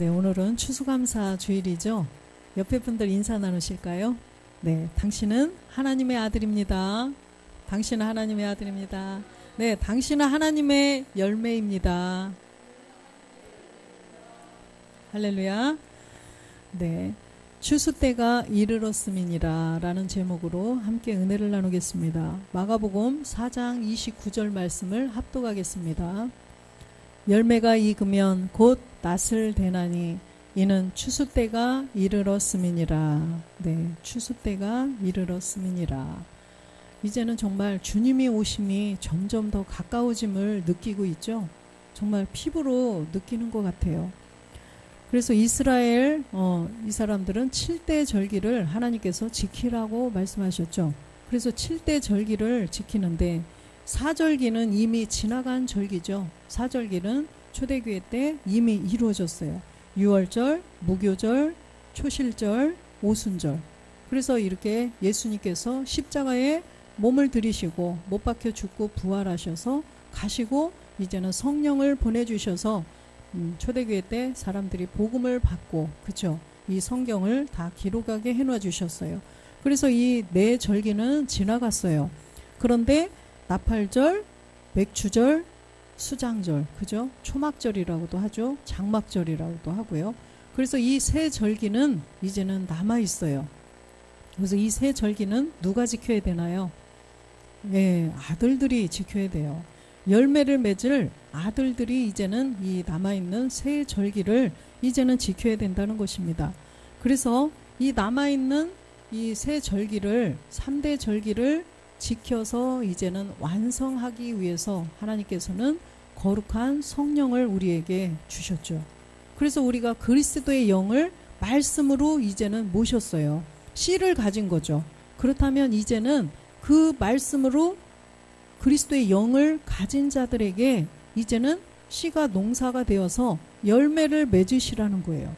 네, 오늘은 추수감사 주일이죠. 옆에 분들 인사 나누실까요? 네, 당신은 하나님의 아들입니다. 당신은 하나님의 아들입니다. 네, 당신은 하나님의 열매입니다. 할렐루야. 네, 추수 때가 이르렀음이니라 라는 제목으로 함께 은혜를 나누겠습니다. 마가복음 4장 29절 말씀을 합독하겠습니다. 열매가 익으면 곧 낫을 대나니 이는 추수 때가 이르렀음이니라. 네, 추수 때가 이르렀음이니라. 이제는 정말 주님이 오심이 점점 더 가까워짐을 느끼고 있죠. 정말 피부로 느끼는 것 같아요. 그래서 이스라엘 이 사람들은 7대 절기를 하나님께서 지키라고 말씀하셨죠. 그래서 7대 절기를 지키는데 사절기는 이미 지나간 절기죠. 사절기는 초대교회 때 이미 이루어졌어요. 유월절, 무교절, 초실절, 오순절. 그래서 이렇게 예수님께서 십자가에 몸을 들이시고 못 박혀 죽고 부활하셔서 가시고 이제는 성령을 보내주셔서 초대교회 때 사람들이 복음을 받고 그쵸? 이 성경을 다 기록하게 해놔 주셨어요. 그래서 이 네 절기는 지나갔어요. 그런데 나팔절, 맥추절, 수장절, 그죠? 초막절이라고도 하죠. 장막절이라고도 하고요. 그래서 이 세 절기는 이제는 남아 있어요. 그래서 이 세 절기는 누가 지켜야 되나요? 네, 아들들이 지켜야 돼요. 열매를 맺을 아들들이 이제는 이 남아있는 세 절기를 이제는 지켜야 된다는 것입니다. 그래서 이 남아있는 이 세 절기를 3대 절기를 지켜서 이제는 완성하기 위해서 하나님께서는 거룩한 성령을 우리에게 주셨죠. 그래서 우리가 그리스도의 영을 말씀으로 이제는 모셨어요. 씨를 가진 거죠. 그렇다면 이제는 그 말씀으로 그리스도의 영을 가진 자들에게 이제는 씨가 농사가 되어서 열매를 맺으시라는 거예요.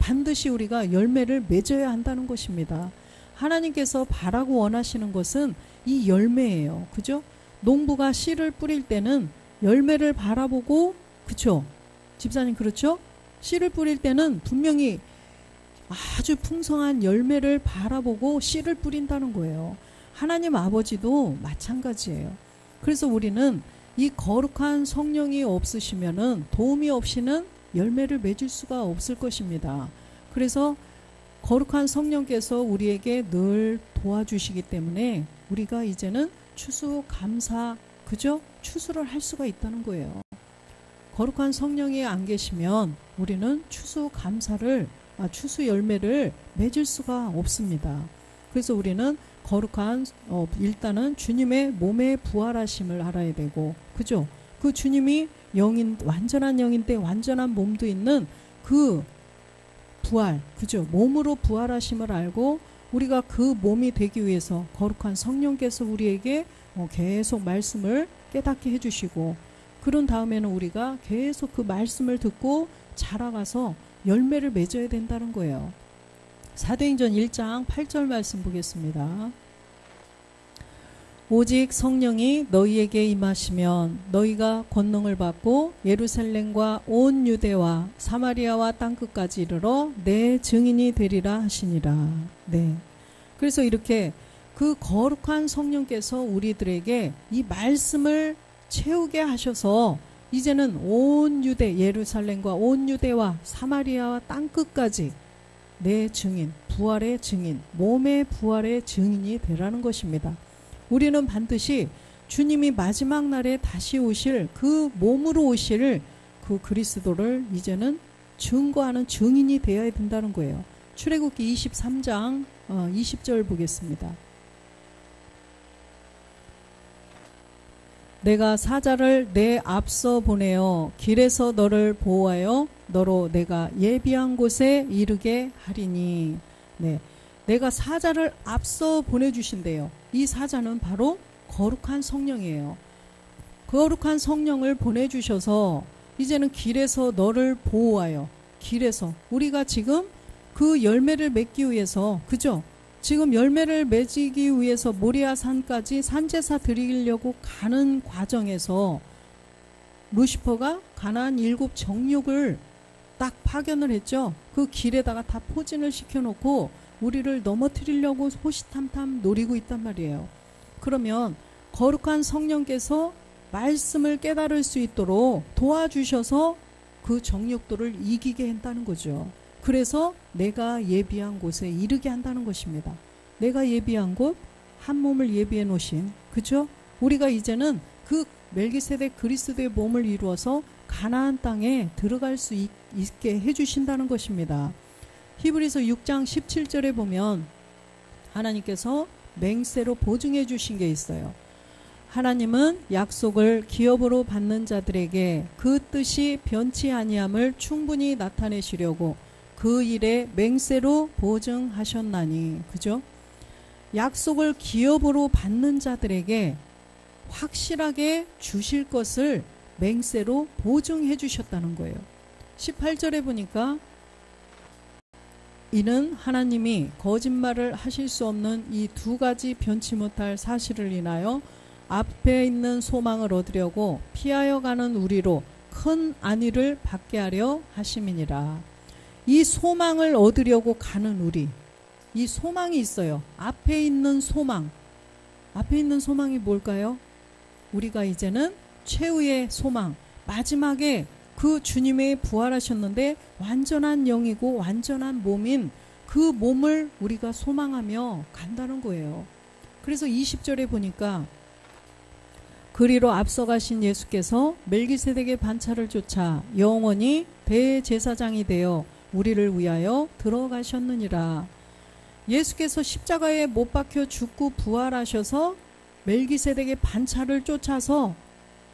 반드시 우리가 열매를 맺어야 한다는 것입니다. 하나님께서 바라고 원하시는 것은 이 열매예요. 그죠? 농부가 씨를 뿌릴 때는 열매를 바라보고, 그쵸? 집사님 그렇죠? 씨를 뿌릴 때는 분명히 아주 풍성한 열매를 바라보고 씨를 뿌린다는 거예요. 하나님 아버지도 마찬가지예요. 그래서 우리는 이 거룩한 성령이 없으시면은 도움이 없이는 열매를 맺을 수가 없을 것입니다. 그래서 거룩한 성령께서 우리에게 늘 도와주시기 때문에 우리가 이제는 추수감사, 그죠? 추수를 할 수가 있다는 거예요. 거룩한 성령이 안 계시면 우리는 추수 열매를 맺을 수가 없습니다. 그래서 우리는 거룩한 일단은 주님의 몸의 부활하심을 알아야 되고, 그죠? 그 주님이 영인, 완전한 영인데 완전한 몸도 있는 그 부활, 그죠? 몸으로 부활하심을 알고 우리가 그 몸이 되기 위해서 거룩한 성령께서 우리에게 계속 말씀을 깨닫게 해주시고, 그런 다음에는 우리가 계속 그 말씀을 듣고 자라가서 열매를 맺어야 된다는 거예요. 사도행전 1장 8절 말씀 보겠습니다. 오직 성령이 너희에게 임하시면 너희가 권능을 받고 예루살렘과 온 유대와 사마리아와 땅끝까지 이르러 내 증인이 되리라 하시니라. 네. 그래서 이렇게 그 거룩한 성령께서 우리들에게 이 말씀을 채우게 하셔서 이제는 온 유대, 예루살렘과 온 유대와 사마리아와 땅끝까지 내 증인, 부활의 증인, 몸의 부활의 증인이 되라는 것입니다. 우리는 반드시 주님이 마지막 날에 다시 오실 그 몸으로 오실 그 그리스도를 이제는 증거하는 증인이 되어야 된다는 거예요. 출애굽기 23장 20절 보겠습니다. 내가 사자를 내 앞서 보내어 길에서 너를 보호하여 너로 내가 예비한 곳에 이르게 하리니. 네, 내가 사자를 앞서 보내주신대요. 이 사자는 바로 거룩한 성령이에요. 거룩한 성령을 보내주셔서 이제는 길에서 너를 보호하여, 길에서 우리가 지금 그 열매를 맺기 위해서, 그죠? 지금 열매를 맺기 위해서 모리아 산까지 산제사 드리려고 가는 과정에서 루시퍼가 가나안 7 정욕을 딱 파견을 했죠. 그 길에다가 다 포진을 시켜놓고 우리를 넘어뜨리려고 호시탐탐 노리고 있단 말이에요. 그러면 거룩한 성령께서 말씀을 깨달을 수 있도록 도와주셔서 그 정욕도를 이기게 한다는 거죠. 그래서 내가 예비한 곳에 이르게 한다는 것입니다. 내가 예비한 곳, 한 몸을 예비해 놓으신, 그죠? 우리가 이제는 그 멜기세덱 그리스도의 몸을 이루어서 가나안 땅에 들어갈 수 있게 해주신다는 것입니다. 히브리서 6장 17절에 보면 하나님께서 맹세로 보증해 주신 게 있어요. 하나님은 약속을 기업으로 받는 자들에게 그 뜻이 변치 아니함을 충분히 나타내시려고 그 일에 맹세로 보증하셨나니, 그죠? 약속을 기업으로 받는 자들에게 확실하게 주실 것을 맹세로 보증해 주셨다는 거예요. 18절에 보니까 이는 하나님이 거짓말을 하실 수 없는 이 두 가지 변치 못할 사실을 인하여 앞에 있는 소망을 얻으려고 피하여 가는 우리로 큰 안위를 받게 하려 하심이니라. 이 소망을 얻으려고 가는 우리, 이 소망이 있어요. 앞에 있는 소망. 앞에 있는 소망이 뭘까요? 우리가 이제는 최후의 소망, 마지막에 그 주님이 부활하셨는데 완전한 영이고 완전한 몸인 그 몸을 우리가 소망하며 간다는 거예요. 그래서 20절에 보니까 그리로 앞서가신 예수께서 멜기세덱의 반차를 쫓아 영원히 대제사장이 되어 우리를 위하여 들어가셨느니라. 예수께서 십자가에 못 박혀 죽고 부활하셔서 멜기세덱의 반차를 쫓아서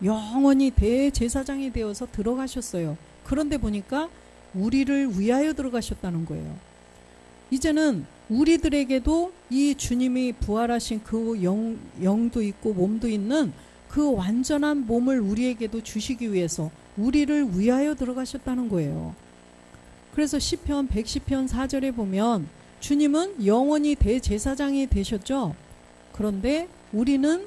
영원히 대제사장이 되어서 들어가셨어요. 그런데 보니까 우리를 위하여 들어가셨다는 거예요. 이제는 우리들에게도 이 주님이 부활하신 그 영도 있고 몸도 있는 그 완전한 몸을 우리에게도 주시기 위해서 우리를 위하여 들어가셨다는 거예요. 그래서 시편 110편 4절에 보면 주님은 영원히 대제사장이 되셨죠. 그런데 우리는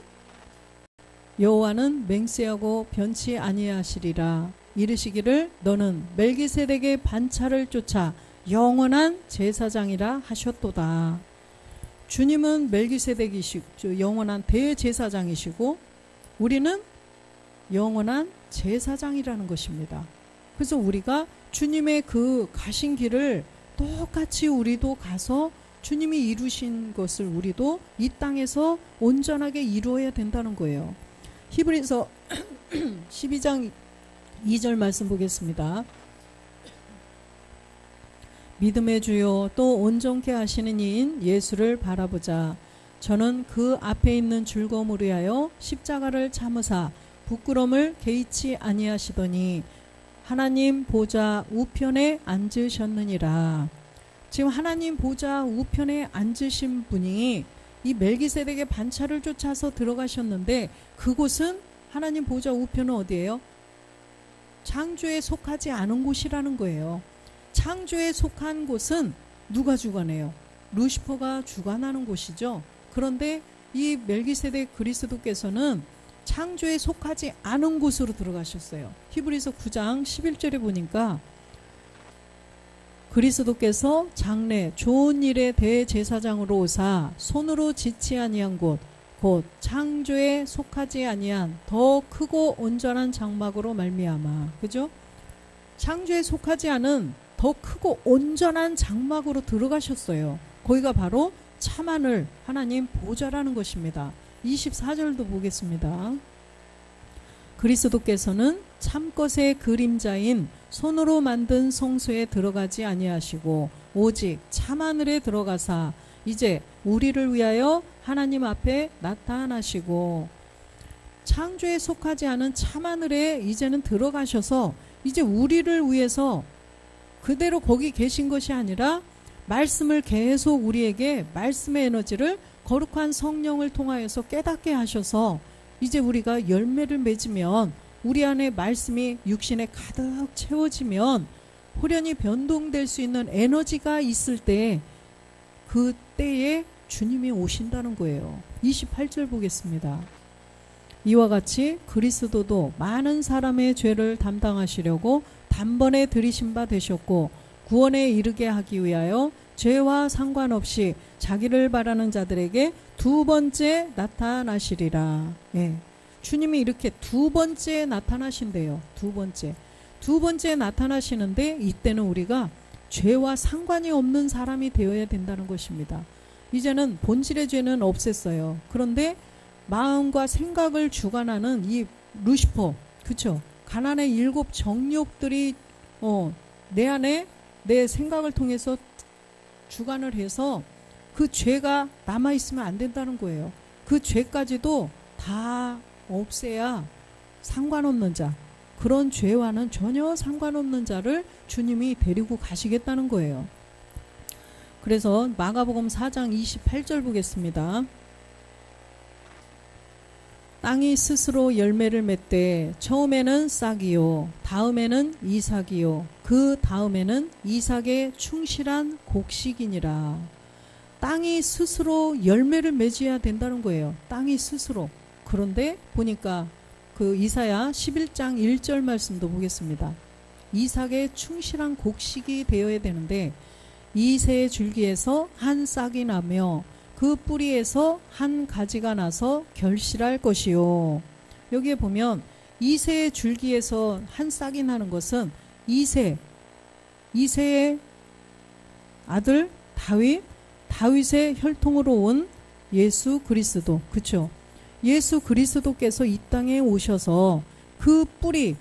여호와는 맹세하고 변치 아니하시리라. 이르시기를 너는 멜기세덱의 반차를 쫓아 영원한 제사장이라 하셨도다. 주님은 멜기세덱이시고 영원한 대제사장이시고 우리는 영원한 제사장이라는 것입니다. 그래서 우리가 주님의 그 가신 길을 똑같이 우리도 가서 주님이 이루신 것을 우리도 이 땅에서 온전하게 이루어야 된다는 거예요. 히브리서 12장 2절 말씀 보겠습니다. 믿음의 주요 또 온전케 하시는 이인 예수를 바라보자. 저는 그 앞에 있는 즐거움을 위하여 십자가를 참으사 부끄러움을 개의치 아니하시더니 하나님 보좌 우편에 앉으셨느니라. 지금 하나님 보좌 우편에 앉으신 분이 이 멜기세덱의 반차를 쫓아서 들어가셨는데 그곳은 하나님 보좌 우편은 어디예요? 창조에 속하지 않은 곳이라는 거예요. 창조에 속한 곳은 누가 주관해요? 루시퍼가 주관하는 곳이죠. 그런데 이 멜기세덱 그리스도께서는 창조에 속하지 않은 곳으로 들어가셨어요. 히브리서 9장 11절에 보니까 그리스도께서 장래 좋은 일의 대제사장으로 오사 손으로 짓지 아니한 곳 곧 창조에 속하지 아니한 더 크고 온전한 장막으로 말미암아, 그죠? 창조에 속하지 않은 더 크고 온전한 장막으로 들어가셨어요. 거기가 바로 참하늘 하나님 보좌라는 것입니다. 24절도 보겠습니다. 그리스도께서는 참것의 그림자인 손으로 만든 성소에 들어가지 아니하시고 오직 참하늘에 들어가사 이제 우리를 위하여 하나님 앞에 나타나시고 창조에 속하지 않은 참하늘에 이제는 들어가셔서 이제 우리를 위해서 그대로 거기 계신 것이 아니라 말씀을 계속 우리에게 말씀의 에너지를 거룩한 성령을 통하여서 깨닫게 하셔서 이제 우리가 열매를 맺으면 우리 안에 말씀이 육신에 가득 채워지면 호련히 변동될 수 있는 에너지가 있을 때 그때에 주님이 오신다는 거예요. 28절 보겠습니다. 이와 같이 그리스도도 많은 사람의 죄를 담당하시려고 단번에 들이신 바 되셨고 구원에 이르게 하기 위하여 죄와 상관없이 자기를 바라는 자들에게 두 번째 나타나시리라. 예. 주님이 이렇게 두 번째 나타나신대요. 두 번째 나타나시는데 이때는 우리가 죄와 상관이 없는 사람이 되어야 된다는 것입니다. 이제는 본질의 죄는 없앴어요. 그런데 마음과 생각을 주관하는 이 루시퍼, 그쵸? 가난의 7 정욕들이 내 안에 내 생각을 통해서 주관을 해서 그 죄가 남아있으면 안 된다는 거예요. 그 죄까지도 다 없애야 상관없는 자, 그런 죄와는 전혀 상관없는 자를 주님이 데리고 가시겠다는 거예요. 그래서 마가복음 4장 28절 보겠습니다. 땅이 스스로 열매를 맺되 처음에는 싹이요 다음에는 이삭이요 그 다음에는 이삭의 충실한 곡식이니라. 땅이 스스로 열매를 맺어야 된다는 거예요. 땅이 스스로. 그런데 보니까 그 이사야 11장 1절 말씀도 보겠습니다. 이삭의 충실한 곡식이 되어야 되는데 이새의 줄기에서 한 싹이 나며 그 뿌리에서 한 가지가 나서 결실할 것이요. 여기에 보면 이새의 줄기에서 한 싹이 나는 것은 이새의 아들 다윗의 혈통으로 온 예수 그리스도, 그쵸? 예수 그리스도께서 이 땅에 오셔서 그 뿌리,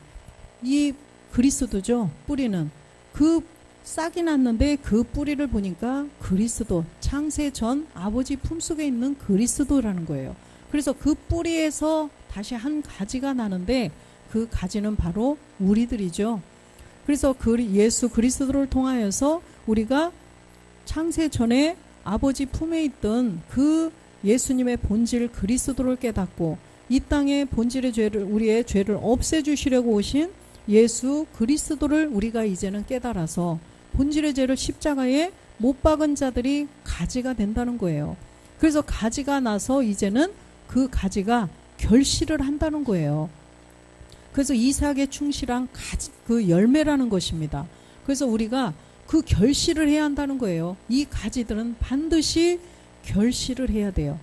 이 그리스도죠. 뿌리는 그 싹이 났는데 그 뿌리를 보니까 그리스도, 창세 전 아버지 품속에 있는 그리스도라는 거예요. 그래서 그 뿌리에서 다시 한 가지가 나는데 그 가지는 바로 우리들이죠. 그래서 예수 그리스도를 통하여서 우리가 창세 전에 아버지 품에 있던 그 예수님의 본질 그리스도를 깨닫고 이 땅의 본질의 죄를, 우리의 죄를 없애주시려고 오신 예수 그리스도를 우리가 이제는 깨달아서 본질의 죄를 십자가에 못 박은 자들이 가지가 된다는 거예요. 그래서 가지가 나서 이제는 그 가지가 결실을 한다는 거예요. 그래서 이삭의 충실한 그 열매라는 것입니다. 그래서 우리가 그 결실을 해야 한다는 거예요. 이 가지들은 반드시 결실을 해야 돼요.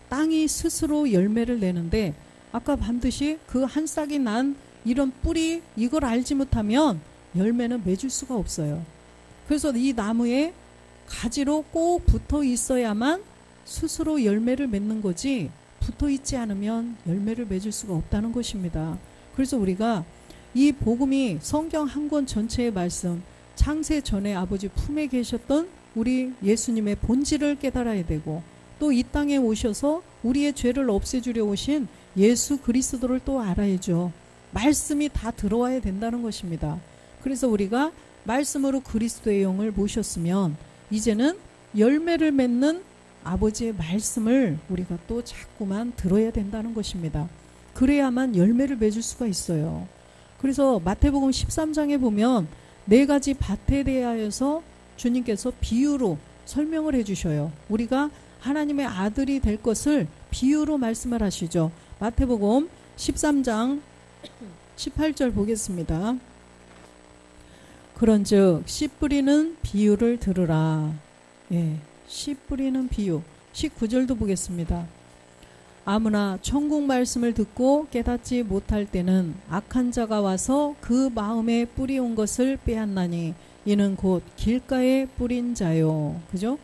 땅이 스스로 열매를 내는데 아까 반드시 그 한 싹이 난 이런 뿌리, 이걸 알지 못하면 열매는 맺을 수가 없어요. 그래서 이 나무에 가지로 꼭 붙어 있어야만 스스로 열매를 맺는 거지 붙어 있지 않으면 열매를 맺을 수가 없다는 것입니다. 그래서 우리가 이 복음이 성경 한 권 전체의 말씀, 창세 전에 아버지 품에 계셨던 우리 예수님의 본질을 깨달아야 되고 또 이 땅에 오셔서 우리의 죄를 없애주려 오신 예수 그리스도를 또 알아야죠. 말씀이 다 들어와야 된다는 것입니다. 그래서 우리가 말씀으로 그리스도의 영을 모셨으면 이제는 열매를 맺는 아버지의 말씀을 우리가 또 자꾸만 들어야 된다는 것입니다. 그래야만 열매를 맺을 수가 있어요. 그래서 마태복음 13장에 보면 4가지 밭에 대하여서 주님께서 비유로 설명을 해주셔요. 우리가 하나님의 아들이 될 것을 비유로 말씀을 하시죠. 마태복음 13장 18절 보겠습니다. 그런즉 씨 뿌리는 비유를 들으라. 예, 씨 뿌리는 비유. 19절도 보겠습니다. 아무나 천국 말씀을 듣고 깨닫지 못할 때는 악한 자가 와서 그 마음에 뿌리온 것을 빼앗나니 이는 곧 길가에 뿌린 자요. 그죠?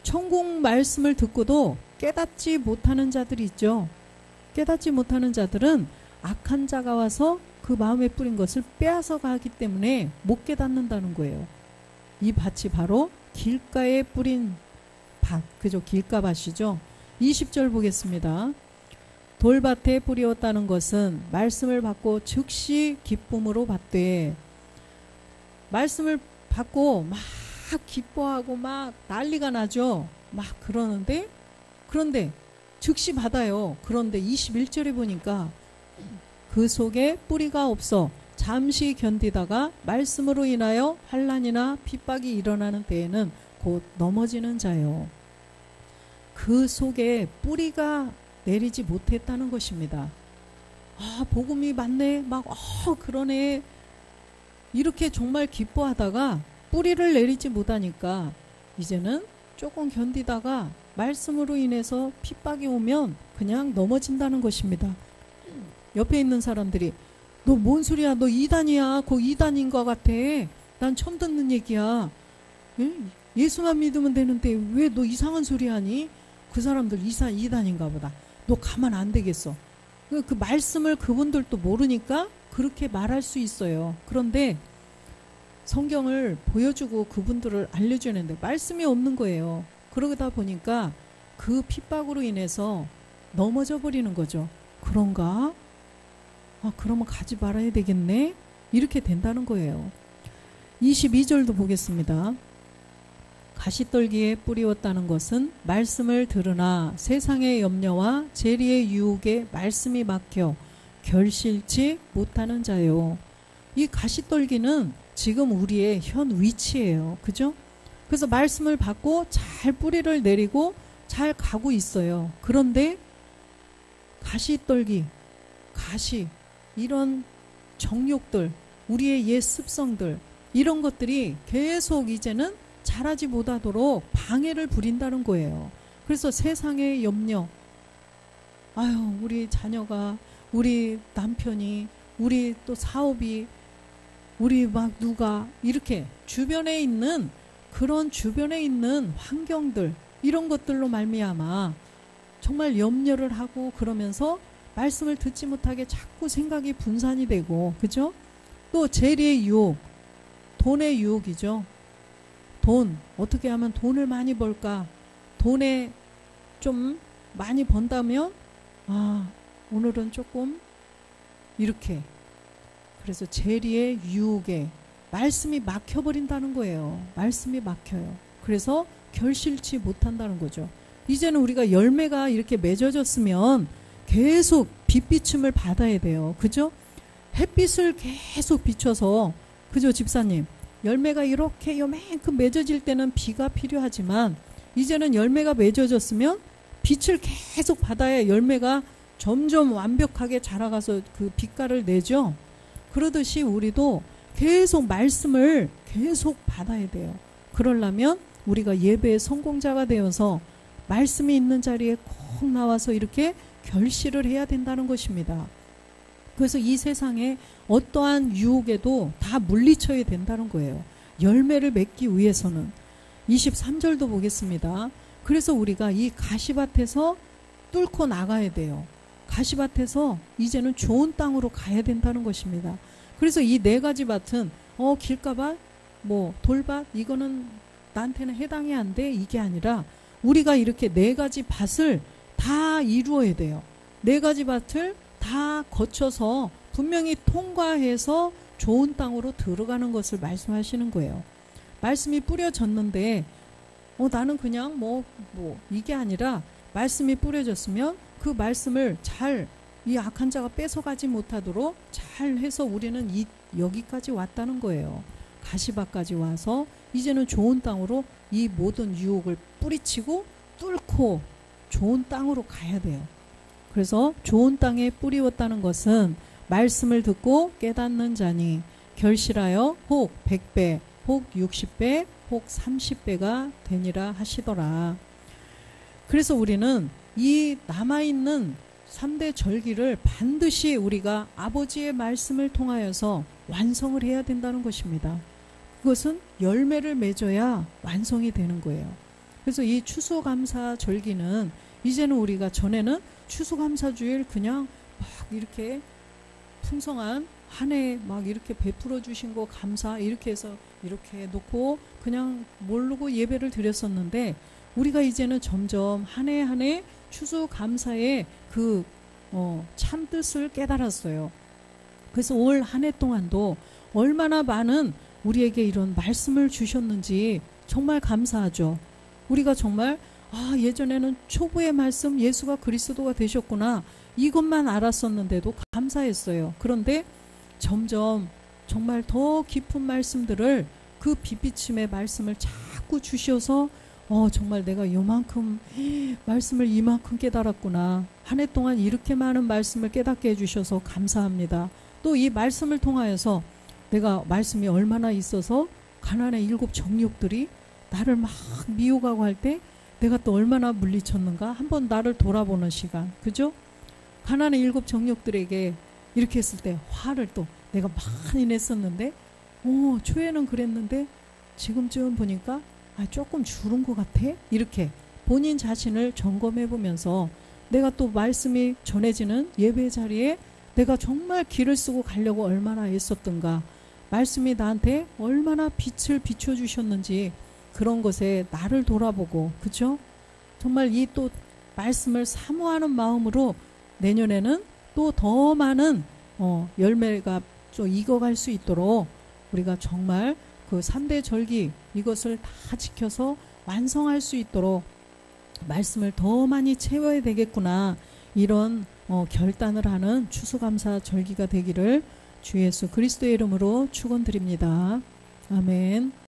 천국 말씀을 듣고도 깨닫지 못하는 자들이 있죠. 깨닫지 못하는 자들은 악한 자가 와서 그 마음에 뿌린 것을 빼앗아 가기 때문에 못 깨닫는다는 거예요. 이 밭이 바로 길가에 뿌린 밭, 그죠? 길가밭이죠. 20절 보겠습니다. 돌밭에 뿌리었다는 것은 말씀을 받고 즉시 기쁨으로 받되, 말씀을 받고 막 기뻐하고 막 난리가 나죠. 막 그러는데, 그런데 즉시 받아요. 그런데 21절에 보니까 그 속에 뿌리가 없어 잠시 견디다가 말씀으로 인하여 환난이나 핍박이 일어나는 때에는 곧 넘어지는 자요. 그 속에 뿌리가 내리지 못했다는 것입니다. 아, 복음이 맞네. 막 그러네. 이렇게 정말 기뻐하다가 뿌리를 내리지 못하니까 이제는 조금 견디다가 말씀으로 인해서 핍박이 오면 그냥 넘어진다는 것입니다. 옆에 있는 사람들이 너 뭔 소리야? 너 이단이야. 그거 이단인 것 같아. 난 처음 듣는 얘기야. 예수만 믿으면 되는데 왜 너 이상한 소리 하니? 그 사람들 이단인가 보다. 너 가만 안 되겠어. 그 말씀을 그분들도 모르니까 그렇게 말할 수 있어요. 그런데 성경을 보여주고 그분들을 알려주는데 말씀이 없는 거예요. 그러다 보니까 그 핍박으로 인해서 넘어져 버리는 거죠. 그런가? 그러면 가지 말아야 되겠네? 이렇게 된다는 거예요. 22절도 보겠습니다. 가시떨기에 뿌리웠다는 것은 말씀을 들으나 세상의 염려와 재리의 유혹에 말씀이 막혀 결실치 못하는 자요. 이 가시떨기는 지금 우리의 현 위치예요. 그죠? 그래서 말씀을 받고 잘 뿌리를 내리고 잘 가고 있어요. 그런데 가시떨기, 가시, 이런 정욕들, 우리의 옛 습성들, 이런 것들이 계속 이제는 자라지 못하도록 방해를 부린다는 거예요. 그래서 세상의 염려, 우리 자녀가, 우리 남편이, 우리 또 사업이, 우리 막 누가, 이렇게 주변에 있는 그런 주변에 있는 환경들, 이런 것들로 말미암아 정말 염려를 하고 그러면서 말씀을 듣지 못하게 자꾸 생각이 분산이 되고, 그죠? 또 재리의 유혹, 돈의 유혹이죠. 돈, 어떻게 하면 돈을 많이 벌까? 돈에 좀 많이 번다면 오늘은 조금 이렇게, 그래서 재리의 유혹에 말씀이 막혀버린다는 거예요. 말씀이 막혀요. 그래서 결실치 못한다는 거죠. 이제는 우리가 열매가 이렇게 맺어졌으면 계속 빛비춤을 받아야 돼요. 그죠? 햇빛을 계속 비춰서, 그죠 집사님? 열매가 이렇게 요만큼 맺어질 때는 비가 필요하지만 이제는 열매가 맺어졌으면 빛을 계속 받아야 열매가 점점 완벽하게 자라가서 그 빛깔을 내죠. 그러듯이 우리도 계속 말씀을 계속 받아야 돼요. 그러려면 우리가 예배의 성공자가 되어서 말씀이 있는 자리에 꼭 나와서 이렇게 결실을 해야 된다는 것입니다. 그래서 이 세상에 어떠한 유혹에도 다 물리쳐야 된다는 거예요. 열매를 맺기 위해서는. 23절도 보겠습니다. 그래서 우리가 이 가시밭에서 뚫고 나가야 돼요. 가시밭에서 이제는 좋은 땅으로 가야 된다는 것입니다. 그래서 이 네 가지 밭은 길가밭, 돌밭, 이거는 나한테는 해당이 안 돼, 이게 아니라 우리가 이렇게 네 가지 밭을 다 이루어야 돼요. 네 가지 밭을 다 거쳐서 분명히 통과해서 좋은 땅으로 들어가는 것을 말씀하시는 거예요. 말씀이 뿌려졌는데 나는 그냥 이게 아니라 말씀이 뿌려졌으면 그 말씀을 잘 이 악한 자가 뺏어가지 못하도록 잘 해서 우리는 여기까지 왔다는 거예요. 가시밭까지 와서 이제는 좋은 땅으로 이 모든 유혹을 뿌리치고 뚫고 좋은 땅으로 가야 돼요. 그래서 좋은 땅에 뿌리웠다는 것은 말씀을 듣고 깨닫는 자니 결실하여 혹 100배, 혹 60배, 혹 30배가 되니라 하시더라. 그래서 우리는 이 남아있는 3대 절기를 반드시 우리가 아버지의 말씀을 통하여서 완성을 해야 된다는 것입니다. 그것은 열매를 맺어야 완성이 되는 거예요. 그래서 이 추수감사 절기는 이제는 우리가 전에는 추수감사주일 그냥 막 이렇게 풍성한 한 해 막 이렇게 베풀어 주신 거 감사 이렇게 해서 이렇게 놓고 그냥 모르고 예배를 드렸었는데 우리가 이제는 점점 한 해 한 해 추수감사의 그 참뜻을 깨달았어요. 그래서 올 한 해 동안도 얼마나 많은 우리에게 이런 말씀을 주셨는지 정말 감사하죠. 우리가 정말 예전에는 초보의 말씀 예수가 그리스도가 되셨구나 이것만 알았었는데도 감사했어요. 그런데 점점 정말 더 깊은 말씀들을 그 빛비침의 말씀을 자꾸 주셔서 정말 내가 요만큼 말씀을 이만큼 깨달았구나. 한 해 동안 이렇게 많은 말씀을 깨닫게 해주셔서 감사합니다. 또 이 말씀을 통하여서 내가 말씀이 얼마나 있어서 가나안의 7 정욕들이 나를 막 미혹하고 할 때 내가 또 얼마나 물리쳤는가 한번 나를 돌아보는 시간, 그죠? 가나안의 7 정욕들에게 이렇게 했을 때 화를 또 내가 많이 냈었는데 초에는 그랬는데 지금쯤 보니까 조금 줄은 것 같아? 이렇게 본인 자신을 점검해 보면서 내가 또 말씀이 전해지는 예배 자리에 내가 정말 기를 쓰고 가려고 얼마나 애썼던가, 말씀이 나한테 얼마나 빛을 비춰주셨는지 그런 것에 나를 돌아보고, 그죠? 정말 이 또 말씀을 사모하는 마음으로 내년에는 또 더 많은 열매가 좀 익어갈 수 있도록 우리가 정말 그 3대 절기 이것을 다 지켜서 완성할 수 있도록 말씀을 더 많이 채워야 되겠구나, 이런 결단을 하는 추수감사 절기가 되기를 주 예수 그리스도의 이름으로 축원드립니다. 아멘.